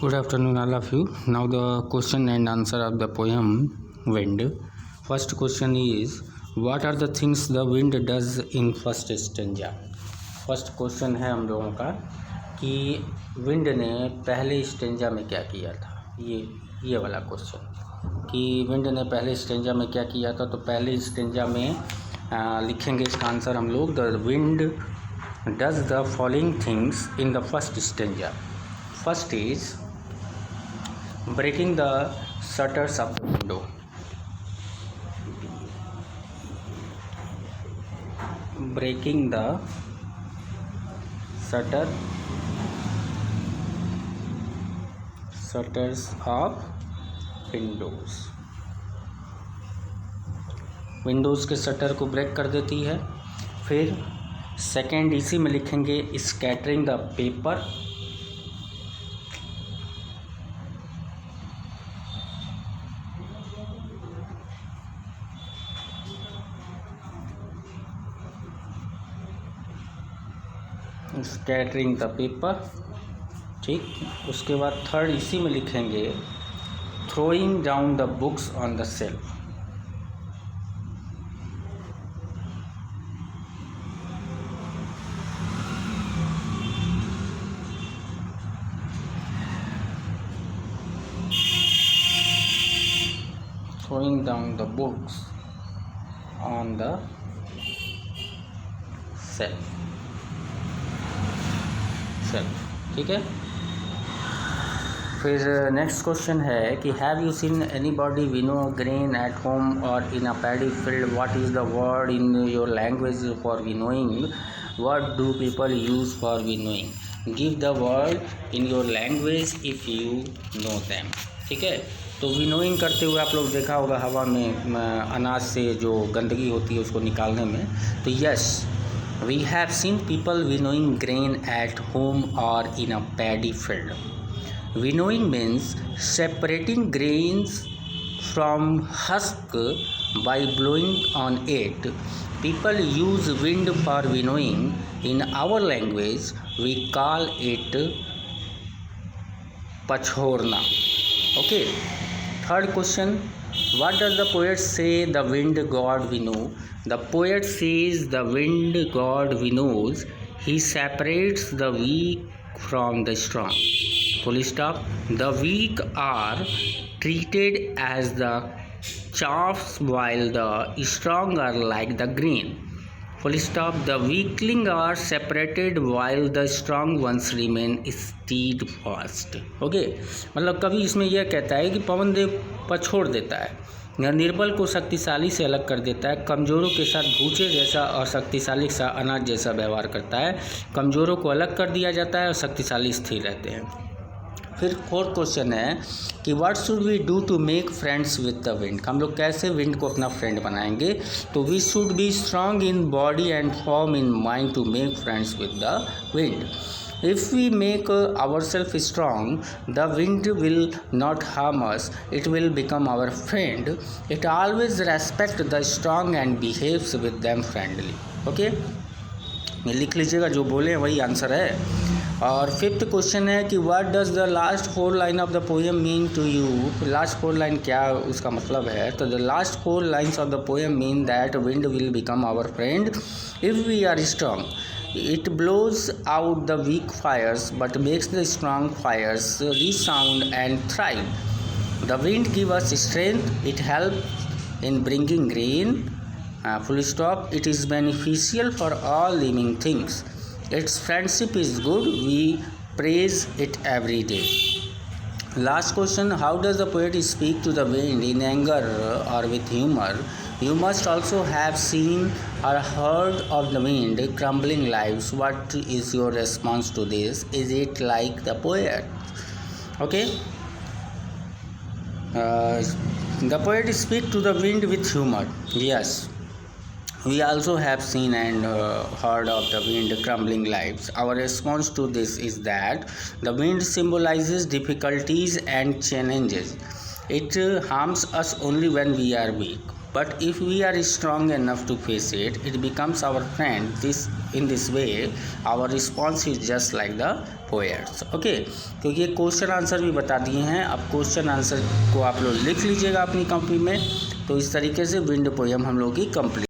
Good afternoon, all of you. Now the question and answer of the poem Wind. First question is, what are the things the wind does in first stanza? First question है हम लोगों का कि wind ने पहले stanza में क्या किया था। ये वाला क्वेश्चन कि विंड ने पहले स्टेंजा में क्या किया था। तो पहले स्टेंजा में लिखेंगे इसका आंसर हम लोग, the wind does the following things in the first stanza. First is breaking the shutters of the window, breaking the shutters of windows के शटर को ब्रेक कर देती है। फिर सेकेंड इसी में लिखेंगे scattering the paper, scattering the paper. ठीक, उसके बाद थर्ड इसी में लिखेंगे throwing down the books on the shelf. Throwing down the books on the shelf. ठीक है। फिर नेक्स्ट क्वेश्चन है कि have you seen anybody winnow grain at home और in a paddy field, what is the word in your language for winnowing, what do people use for winnowing, give the word in your language if you know them. ठीक है। तो winnowing करते हुए आप लोग देखा होगा हवा में अनाज से जो गंदगी होती है उसको निकालने में। तो yes, we have seen people winnowing grain at home or in a paddy field. Winnowing means separating grains from husk by blowing on it. People use wind for winnowing. In our language, we call it pachhorna. Okay. Third question, what does the poet say the wind god winnow? The poet says the wind god winnows, he separates the weak from the strong. Full stop. The weak are treated as the chaffs while the strong are like the grain. Full stop. The weakling are separated while the strong ones remain steadfast. Okay. मतलब कभी इसमें यह कहता है कि पवन देव पछोड़ देता है, निर्बल को शक्तिशाली से अलग कर देता है, कमज़ोरों के साथ भूचे जैसा और शक्तिशाली सा अनाज जैसा व्यवहार करता है, कमज़ोरों को अलग कर दिया जाता है और शक्तिशाली स्थिर रहते हैं। फिर फोर्थ क्वेश्चन है कि what should we do to make friends with the wind. हम लोग कैसे विंड को अपना फ्रेंड बनाएंगे। तो we should be strong in body and form in mind to make friends with the wind. If we make ourselves strong, the wind will not harm us. It will become our friend. It always respects the strong and behaves with them friendly. Okay? ये लिख लीजिएगा, जो बोले वही answer है। और fifth question है कि what does the last 4 line of the poem mean to you. Last 4 line क्या उसका मतलब है। तो the last 4 lines of the poem mean that wind will become our friend if we are strong. It blows out the weak fires but makes the strong fires resound and thrive. The wind gives us strength. It helps in bringing rain. Full stop. It is beneficial for all living things. Its friendship is good. We praise it every day. Last question, how does the poet speak to the wind, in anger or with humor? You must also have seen or heard of the wind crumbling lives. What is your response to this? Is it like the poet? Okay. The poet speaks to the wind with humor. Yes. We also have seen and heard of the wind crumbling lives. Our response to this is that the wind symbolizes difficulties and challenges. It harms us only when we are weak. but if we are strong enough to face it, it becomes our friend. In this way our response is just like the poets. Okay, क्योंकि ये question answer भी बता दिए हैं। अब question answer को आप लोग लिख लीजिएगा अपनी कॉपी में। तो इस तरीके से विंड पोएम हम लोग की कंप्लीट